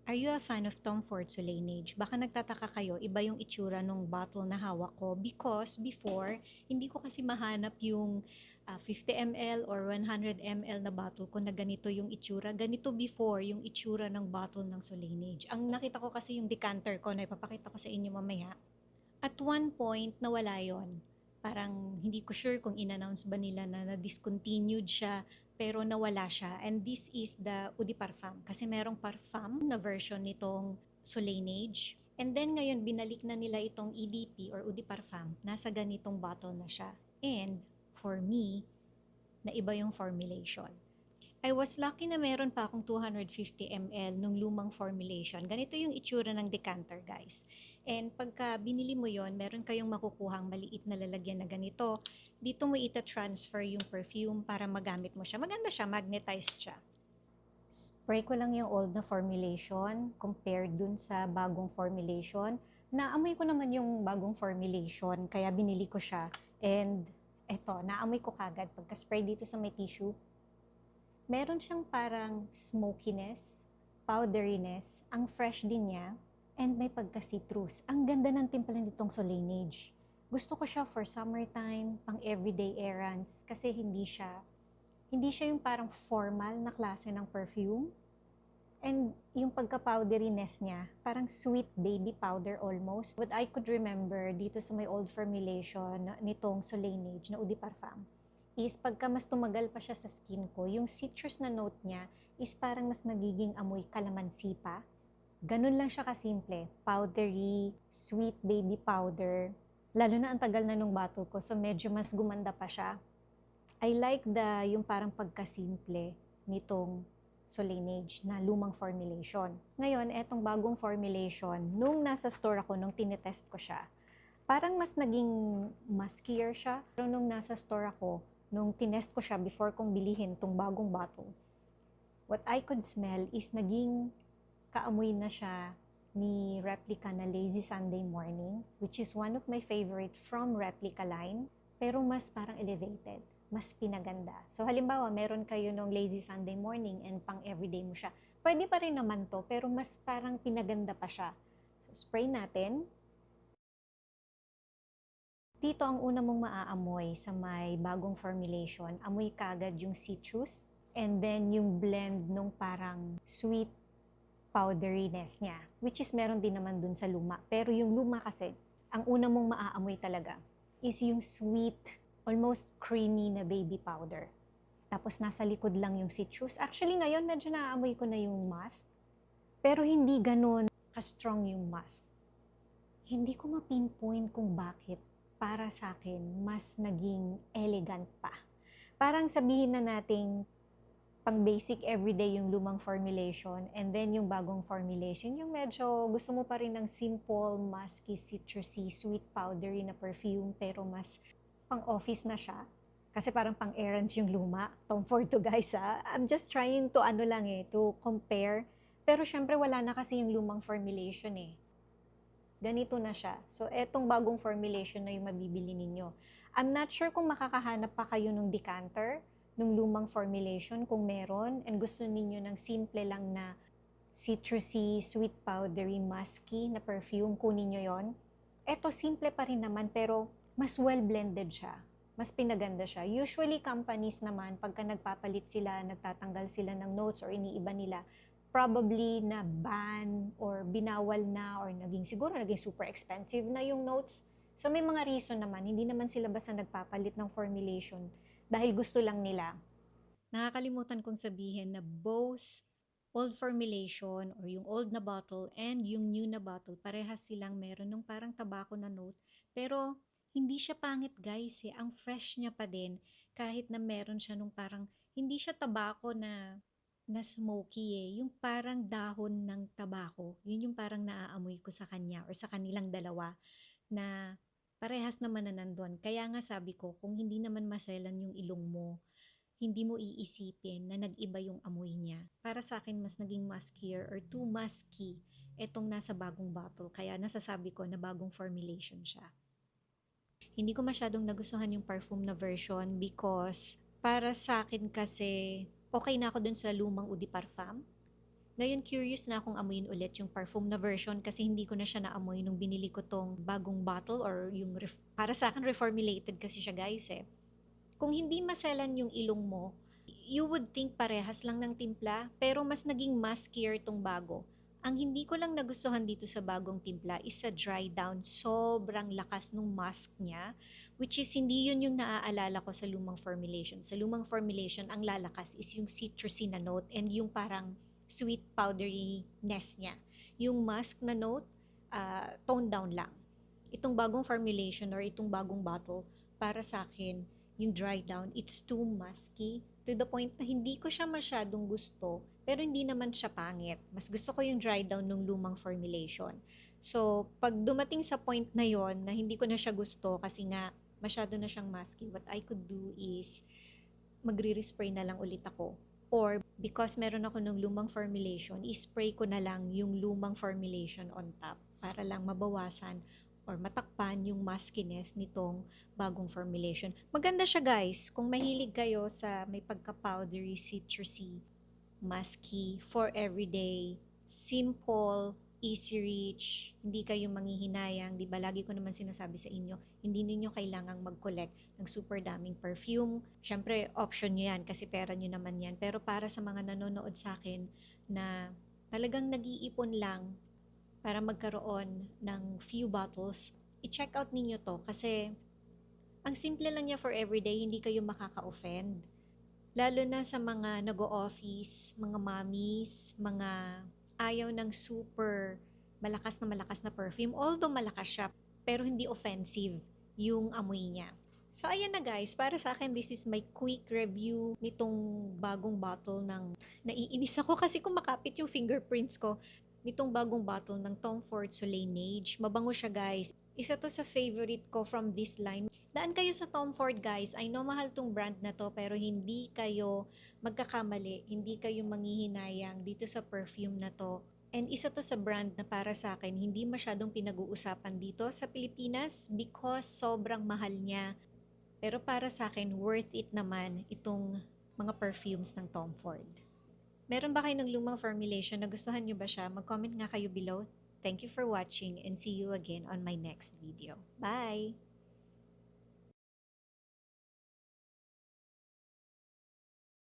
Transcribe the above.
Are you a fan of Tom Ford Solange? Baka nagtataka kayo, iba yung itsura nung bottle na hawak ko because before, hindi ko kasi mahanap yung 50 ml or 100 ml na bottle ko na ganito yung itsura. Ganito before yung itsura ng bottle ng Solange. Ang nakita ko kasi yung decanter ko na ipapakita ko sa inyo mamaya. At one point, nawala yon. Parang hindi ko sure kung in-announce ba nila na na-discontinued siya pero nawala siya. And this is the Eau de Parfum. Kasi merong parfum na version nitong Solange. And then ngayon, binalik na nila itong EDP or Eau de Parfum. Nasa ganitong bottle na siya. And for me, na iba yung formulation. I was lucky na meron pa akong 250 ml nung lumang formulation. Ganito yung itsura ng decanter, guys. And pagka binili mo yon, meron kayong makukuhang maliit na lalagyan na ganito. Dito mo ita-transfer yung perfume para magamit mo siya. Maganda siya, magnetized siya. Spray ko lang yung old na formulation compared dun sa bagong formulation. Naamoy ko naman yung bagong formulation, kaya binili ko siya. And eto, naamoy ko kagad pagka-spray dito sa may tissue. Meron siyang parang smokiness, powderiness, ang fresh din niya, and may pagka-citrus. Ang ganda ng timpla nitong Solange. Gusto ko siya for summertime, pang everyday errands, kasi hindi siya yung parang formal na klase ng perfume. And yung pagka-powderiness niya, parang sweet baby powder almost. What I could remember dito sa may old formulation nitong Solange na Eau de Parfum is pagka mas tumagal pa siya sa skin ko, yung citrus na note niya is parang mas magiging amoy kalamansi pa. Ganun lang siya kasimple. Powdery, sweet baby powder. Lalo na ang tagal na nung bottle ko, so medyo mas gumanda pa siya. I like yung parang pagkasimple nitong Solange na lumang formulation. Ngayon, etong bagong formulation, nung nasa store ako, nung tinetest ko siya, parang mas naging muskier siya. Pero nung nasa store ako, nung tinest ko siya before kong bilihin tong bagong bottle, what I could smell is naging kaamoy na siya ni Replica na Lazy Sunday Morning, which is one of my favorite from Replica line, pero mas parang elevated, mas pinaganda. So halimbawa, meron kayo nung Lazy Sunday Morning and pang everyday mo siya. Pwede pa rin naman to, pero mas parang pinaganda pa siya. So spray natin. Dito ang una mong maaamoy sa may bagong formulation, amoy kagad yung citrus and then yung blend nung parang sweet powderiness niya, which is meron din naman dun sa luma. Pero yung luma kasi, ang una mong maaamoy talaga is yung sweet, almost creamy na baby powder. Tapos nasa likod lang yung citrus. Actually ngayon medyo naaamoy ko na yung musk, pero hindi ganun ka-strong yung musk. Hindi ko ma-pinpoint kung bakit para sa akin, mas naging elegant pa. Parang sabihin na nating pang basic everyday yung lumang formulation and then yung bagong formulation, yung medyo gusto mo pa rin ng simple, musky, citrusy, sweet, powdery na perfume pero mas pang office na siya. Kasi parang pang errands yung luma. Tom Ford to guys ha. I'm just trying to to compare. Pero syempre wala na kasi yung lumang formulation eh. Ganito na siya. So, etong bagong formulation na yung mabibili ninyo. I'm not sure kung makakahanap pa kayo ng decanter, nung lumang formulation, kung meron, and gusto ninyo ng simple lang na citrusy, sweet powdery, musky na perfume, kunin nyo yon. Eto, simple pa rin naman, pero mas well-blended siya. Mas pinaganda siya. Usually, companies naman, pagka nagpapalit sila, nagtatanggal sila ng notes or iniiba nila, probably na ban or binawal na or siguro naging super expensive na yung notes. So may mga reason naman, hindi naman sila basta nagpapalit ng formulation dahil gusto lang nila. Nakakalimutan kong sabihin na both old formulation or yung old na bottle and yung new na bottle, parehas silang meron ng parang tabako na note. Pero hindi siya pangit guys eh. Ang fresh niya pa din kahit na meron siya nung parang hindi siya tabako na smoky eh. Yung parang dahon ng tabako. Yun yung parang naaamoy ko sa kanya or sa kanilang dalawa na parehas naman na nandun. Kaya nga sabi ko, kung hindi naman maselan yung ilong mo, hindi mo iisipin na nag-iba yung amoy niya. Para sa akin, mas naging muskier or too musky etong nasa bagong bottle. Kaya nasasabi ko na bagong formulation siya. Hindi ko masyadong nagustuhan yung perfume na version because para sa akin kasi okay na ako dun sa lumang Eau de Parfum. Ngayon curious na akong amuyin ulit yung perfume na version kasi hindi ko na siya naamoy nung binili ko tong bagong bottle or yung para sa akin reformulated kasi siya guys eh. Kung hindi maselan yung ilong mo, you would think parehas lang ng timpla, pero mas naging muskier tong bago. Ang hindi ko lang nagustuhan dito sa bagong timpla is sa dry down. Sobrang lakas nung musk niya, which is hindi yun yung naaalala ko sa lumang formulation. Sa lumang formulation, ang lalakas is yung citrusy na note and yung parang sweet powderiness niya. Yung musk na note, toned down lang. Itong bagong formulation or itong bagong bottle, para sa akin, yung dry down, it's too musky to the point na hindi ko siya masyadong gusto, pero hindi naman siya pangit. Mas gusto ko yung dry down nung lumang formulation. So, pag dumating sa point na yon na hindi ko na siya gusto kasi nga masyado na siyang musky, what I could do is magre-respray na lang ulit ako. Or because meron ako ng lumang formulation, spray ko na lang yung lumang formulation on top para lang mabawasan or matakpan yung muskiness nitong bagong formulation. Maganda siya guys, kung mahilig kayo sa may pagka-powdery, citrusy, musky, for everyday, simple, easy reach, hindi kayo manghihinayang, di ba? Lagi ko naman sinasabi sa inyo, hindi ninyo kailangang mag-collect ng super daming perfume. Siyempre, option nyo yan kasi pera nyo naman yan. Pero para sa mga nanonood sa akin na talagang nag-iipon lang para magkaroon ng few bottles, i-check out ninyo to kasi ang simple lang niya for everyday, hindi kayo makaka-offend. Lalo na sa mga nag-o-office, mga mommies, mga ayaw ng super malakas na perfume. Although malakas siya, pero hindi offensive yung amoy niya. So ayan na guys, para sa akin this is my quick review nitong bagong bottle ng naiinis ako kasi kumakapit yung fingerprints ko nitong bagong bottle ng Tom Ford Soleil. Mabango siya guys. Isa to sa favorite ko from this line. Daan kayo sa Tom Ford guys. I know mahal tong brand na to pero hindi kayo magkakamali. Hindi kayo manghihinayang dito sa perfume na to. And isa to sa brand na para sa akin hindi masyadong pinag-uusapan dito sa Pilipinas because sobrang mahal niya. Pero para sa akin worth it naman itong mga perfumes ng Tom Ford. Meron ba kayo ng lumang formulation? Nagustuhan nyo ba siya? Mag-comment nga kayo below. Thank you for watching and see you again on my next video. Bye!